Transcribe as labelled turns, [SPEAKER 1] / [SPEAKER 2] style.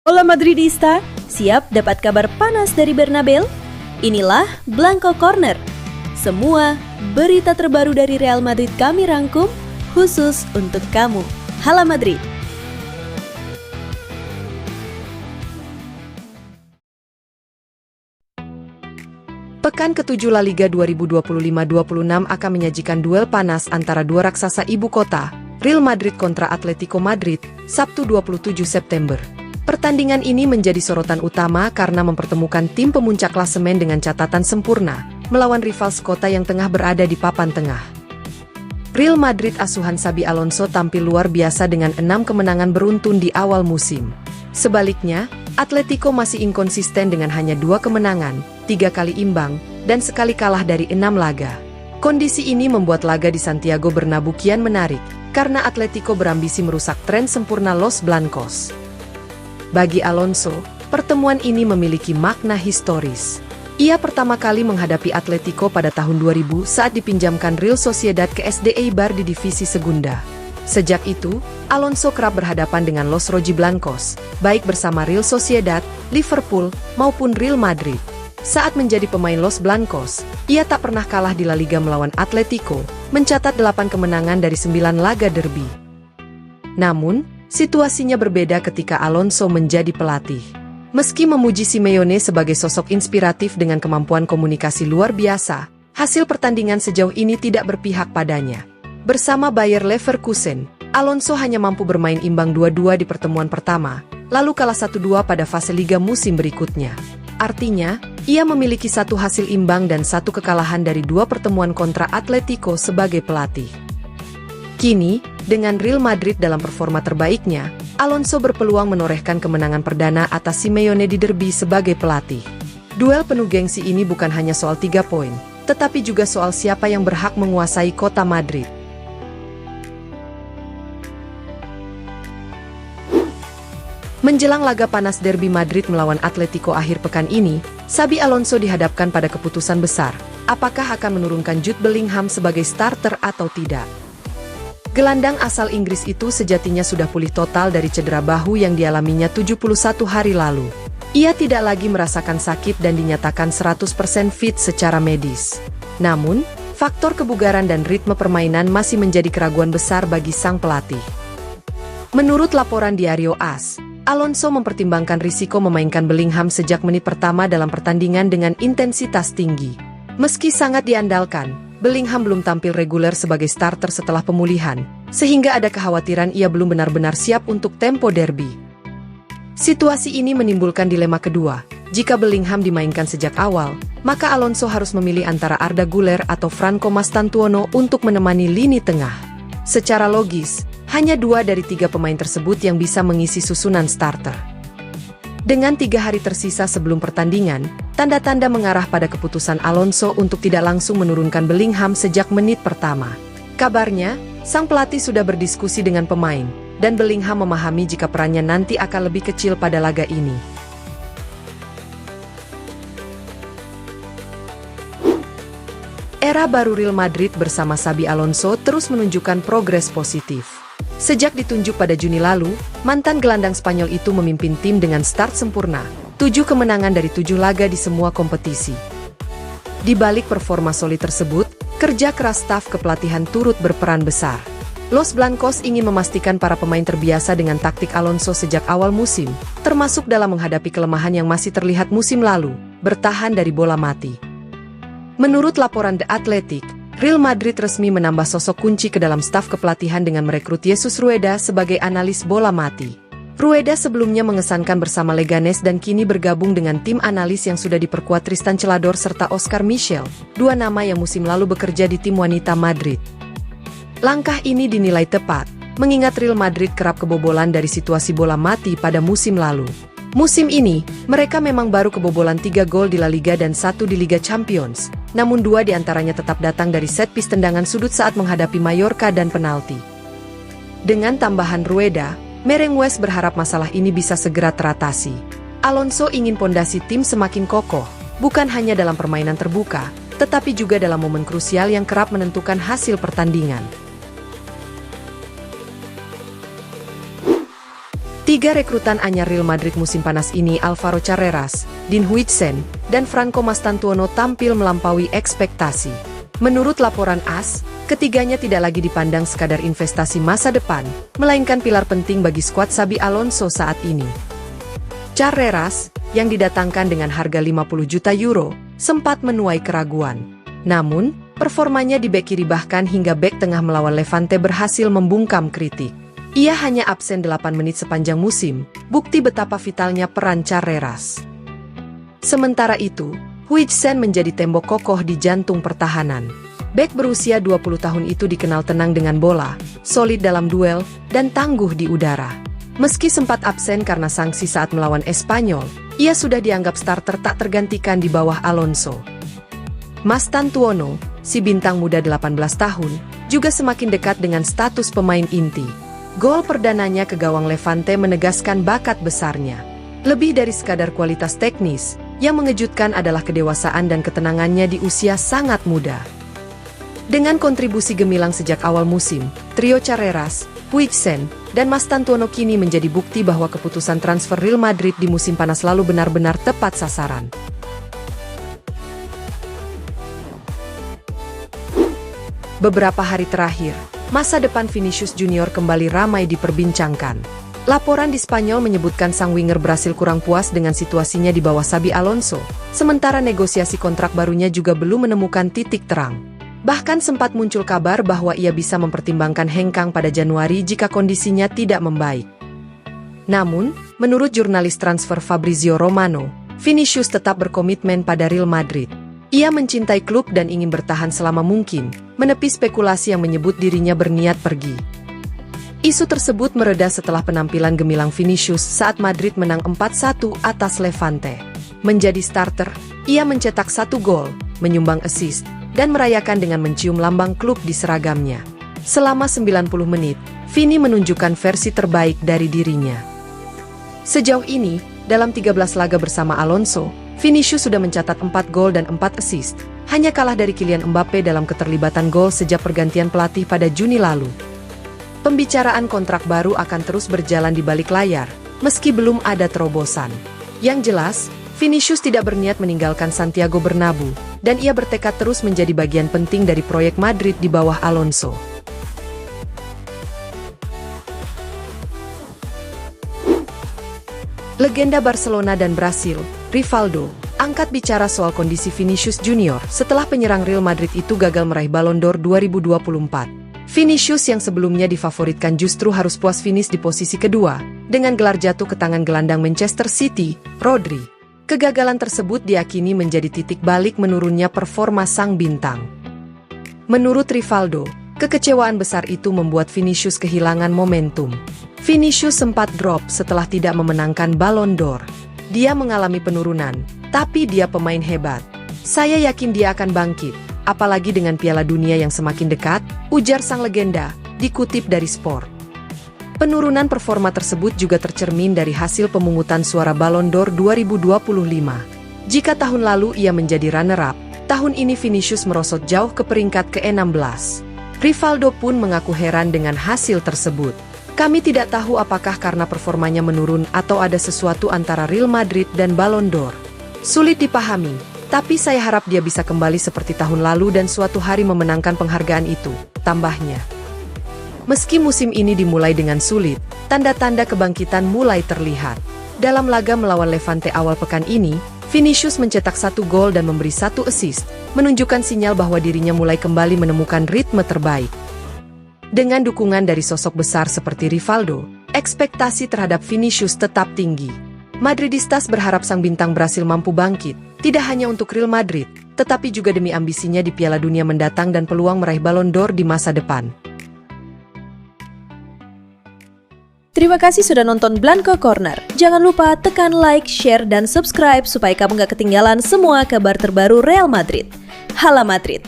[SPEAKER 1] Hola Madridista, siap dapat kabar panas dari Bernabeu? Inilah Blanco Corner. Semua berita terbaru dari Real Madrid kami rangkum khusus untuk kamu. Hala Madrid.
[SPEAKER 2] Pekan ke-7 La Liga 2025-26 akan menyajikan duel panas antara dua raksasa ibu kota, Real Madrid kontra Atletico Madrid, Sabtu 27 September. Pertandingan ini menjadi sorotan utama karena mempertemukan tim pemuncak klasemen dengan catatan sempurna, melawan rival sekota yang tengah berada di papan tengah. Real Madrid asuhan Xabi Alonso tampil luar biasa dengan 6 kemenangan beruntun di awal musim. Sebaliknya, Atletico masih inkonsisten dengan hanya 2 kemenangan, 3 kali imbang, dan sekali kalah dari 6 laga. Kondisi ini membuat laga di Santiago Bernabeu kian menarik, karena Atletico berambisi merusak tren sempurna Los Blancos. Bagi Alonso, pertemuan ini memiliki makna historis. Ia pertama kali menghadapi Atletico pada tahun 2000 saat dipinjamkan Real Sociedad ke SD Eibar di divisi Segunda. Sejak itu, Alonso kerap berhadapan dengan Los Rojiblancos, baik bersama Real Sociedad, Liverpool, maupun Real Madrid. Saat menjadi pemain Los Blancos, ia tak pernah kalah di La Liga melawan Atletico, mencatat 8 kemenangan dari 9 laga derby. Namun, situasinya berbeda ketika Alonso menjadi pelatih. Meski memuji Simeone sebagai sosok inspiratif dengan kemampuan komunikasi luar biasa, hasil pertandingan sejauh ini tidak berpihak padanya. Bersama Bayer Leverkusen, Alonso hanya mampu bermain imbang 2-2 di pertemuan pertama, lalu kalah 1-2 pada fase Liga musim berikutnya. Artinya, ia memiliki 1 hasil imbang dan 1 kekalahan dari 2 pertemuan kontra Atletico sebagai pelatih. Kini, dengan Real Madrid dalam performa terbaiknya, Alonso berpeluang menorehkan kemenangan perdana atas Simeone di derby sebagai pelatih. Duel penuh gengsi ini bukan hanya soal 3 poin, tetapi juga soal siapa yang berhak menguasai kota Madrid. Menjelang laga panas derby Madrid melawan Atletico akhir pekan ini, Xabi Alonso dihadapkan pada keputusan besar, apakah akan menurunkan Jude Bellingham sebagai starter atau tidak. Gelandang asal Inggris itu sejatinya sudah pulih total dari cedera bahu yang dialaminya 71 hari lalu. Ia tidak lagi merasakan sakit dan dinyatakan 100% fit secara medis. Namun, faktor kebugaran dan ritme permainan masih menjadi keraguan besar bagi sang pelatih. Menurut laporan Diario AS, Alonso mempertimbangkan risiko memainkan Bellingham sejak menit pertama dalam pertandingan dengan intensitas tinggi. Meski sangat diandalkan, Bellingham belum tampil reguler sebagai starter setelah pemulihan, sehingga ada kekhawatiran ia belum benar-benar siap untuk tempo derby. Situasi ini menimbulkan dilema kedua. Jika Bellingham dimainkan sejak awal, maka Alonso harus memilih antara Arda Güler atau Franco Mastantuono untuk menemani lini tengah. Secara logis, hanya 2 dari 3 pemain tersebut yang bisa mengisi susunan starter. Dengan 3 hari tersisa sebelum pertandingan, tanda-tanda mengarah pada keputusan Alonso untuk tidak langsung menurunkan Bellingham sejak menit pertama. Kabarnya, sang pelatih sudah berdiskusi dengan pemain, dan Bellingham memahami jika perannya nanti akan lebih kecil pada laga ini. Era baru Real Madrid bersama Xabi Alonso terus menunjukkan progres positif. Sejak ditunjuk pada Juni lalu, mantan gelandang Spanyol itu memimpin tim dengan start sempurna, 7 kemenangan dari 7 laga di semua kompetisi. Di balik performa solid tersebut, kerja keras staf kepelatihan turut berperan besar. Los Blancos ingin memastikan para pemain terbiasa dengan taktik Alonso sejak awal musim, termasuk dalam menghadapi kelemahan yang masih terlihat musim lalu, bertahan dari bola mati. Menurut laporan The Athletic, Real Madrid resmi menambah sosok kunci ke dalam staf kepelatihan dengan merekrut Jesus Rueda sebagai analis bola mati. Rueda sebelumnya mengesankan bersama Leganes dan kini bergabung dengan tim analis yang sudah diperkuat Tristan Celador serta Oscar Michel, 2 nama yang musim lalu bekerja di tim wanita Madrid. Langkah ini dinilai tepat, mengingat Real Madrid kerap kebobolan dari situasi bola mati pada musim lalu. Musim ini, mereka memang baru kebobolan 3 gol di La Liga dan 1 di Liga Champions, namun 2 diantaranya tetap datang dari set piece tendangan sudut saat menghadapi Mallorca dan penalti. Dengan tambahan Rueda, Merengues berharap masalah ini bisa segera teratasi. Alonso ingin pondasi tim semakin kokoh, bukan hanya dalam permainan terbuka, tetapi juga dalam momen krusial yang kerap menentukan hasil pertandingan. 3 Tiga rekrutan anyar Real Madrid musim panas ini, Alvaro Carreras, Dean Huijsen, dan Franco Mastantuono tampil melampaui ekspektasi. Menurut laporan AS, ketiganya tidak lagi dipandang sekadar investasi masa depan, melainkan pilar penting bagi skuad Xabi Alonso saat ini. Carreras, yang didatangkan dengan harga 50 juta euro, sempat menuai keraguan. Namun, performanya di bek kiri bahkan hingga bek tengah melawan Levante berhasil membungkam kritik. Ia hanya absen 8 menit sepanjang musim, bukti betapa vitalnya peran Carreras. Sementara itu, Huijsen menjadi tembok kokoh di jantung pertahanan. Bek berusia 20 tahun itu dikenal tenang dengan bola, solid dalam duel, dan tangguh di udara. Meski sempat absen karena sanksi saat melawan Espanyol, ia sudah dianggap starter tak tergantikan di bawah Alonso. Mastantuono, si bintang muda 18 tahun, juga semakin dekat dengan status pemain inti. Gol perdananya ke gawang Levante menegaskan bakat besarnya. Lebih dari sekadar kualitas teknis, yang mengejutkan adalah kedewasaan dan ketenangannya di usia sangat muda. Dengan kontribusi gemilang sejak awal musim, trio Carreras, Huijsen, dan Mastantuono kini menjadi bukti bahwa keputusan transfer Real Madrid di musim panas lalu benar-benar tepat sasaran. Beberapa hari terakhir, masa depan Vinicius Junior kembali ramai diperbincangkan. Laporan di Spanyol menyebutkan sang winger Brasil kurang puas dengan situasinya di bawah Xabi Alonso, sementara negosiasi kontrak barunya juga belum menemukan titik terang. Bahkan sempat muncul kabar bahwa ia bisa mempertimbangkan hengkang pada Januari jika kondisinya tidak membaik. Namun, menurut jurnalis transfer Fabrizio Romano, Vinicius tetap berkomitmen pada Real Madrid. Ia mencintai klub dan ingin bertahan selama mungkin, menepi spekulasi yang menyebut dirinya berniat pergi. Isu tersebut mereda setelah penampilan gemilang Vinicius saat Madrid menang 4-1 atas Levante. Menjadi starter, ia mencetak 1 gol, menyumbang assist, dan merayakan dengan mencium lambang klub di seragamnya. Selama 90 menit, Vini menunjukkan versi terbaik dari dirinya. Sejauh ini, dalam 13 laga bersama Alonso, Vinicius sudah mencatat 4 gol dan 4 assist, hanya kalah dari Kylian Mbappe dalam keterlibatan gol sejak pergantian pelatih pada Juni lalu. Pembicaraan kontrak baru akan terus berjalan di balik layar, meski belum ada terobosan. Yang jelas, Vinicius tidak berniat meninggalkan Santiago Bernabeu, dan ia bertekad terus menjadi bagian penting dari proyek Madrid di bawah Alonso. Legenda Barcelona dan Brasil, Rivaldo, angkat bicara soal kondisi Vinicius Junior setelah penyerang Real Madrid itu gagal meraih Ballon d'Or 2024. Vinicius yang sebelumnya difavoritkan justru harus puas finish di posisi kedua, dengan gelar jatuh ke tangan gelandang Manchester City, Rodri. Kegagalan tersebut diyakini menjadi titik balik menurunnya performa sang bintang. Menurut Rivaldo, kekecewaan besar itu membuat Vinicius kehilangan momentum. Vinicius sempat drop setelah tidak memenangkan Ballon d'Or. Dia mengalami penurunan, tapi dia pemain hebat. Saya yakin dia akan bangkit, apalagi dengan Piala Dunia yang semakin dekat, ujar sang legenda, dikutip dari Sport. Penurunan performa tersebut juga tercermin dari hasil pemungutan suara Ballon d'Or 2025. Jika tahun lalu ia menjadi runner-up, tahun ini Vinicius merosot jauh ke peringkat ke-16. Rivaldo pun mengaku heran dengan hasil tersebut. Kami tidak tahu apakah karena performanya menurun atau ada sesuatu antara Real Madrid dan Ballon d'Or. Sulit dipahami, tapi saya harap dia bisa kembali seperti tahun lalu dan suatu hari memenangkan penghargaan itu, tambahnya. Meski musim ini dimulai dengan sulit, tanda-tanda kebangkitan mulai terlihat. Dalam laga melawan Levante awal pekan ini, Vinicius mencetak 1 gol dan memberi 1 assist, menunjukkan sinyal bahwa dirinya mulai kembali menemukan ritme terbaik. Dengan dukungan dari sosok besar seperti Rivaldo, ekspektasi terhadap Vinicius tetap tinggi. Madridistas berharap sang bintang Brasil mampu bangkit, tidak hanya untuk Real Madrid, tetapi juga demi ambisinya di Piala Dunia mendatang dan peluang meraih Ballon d'Or di masa depan.
[SPEAKER 1] Terima kasih sudah nonton Blanco Corner. Jangan lupa tekan like, share, dan subscribe supaya kamu gak ketinggalan semua kabar terbaru Real Madrid. Hala Madrid!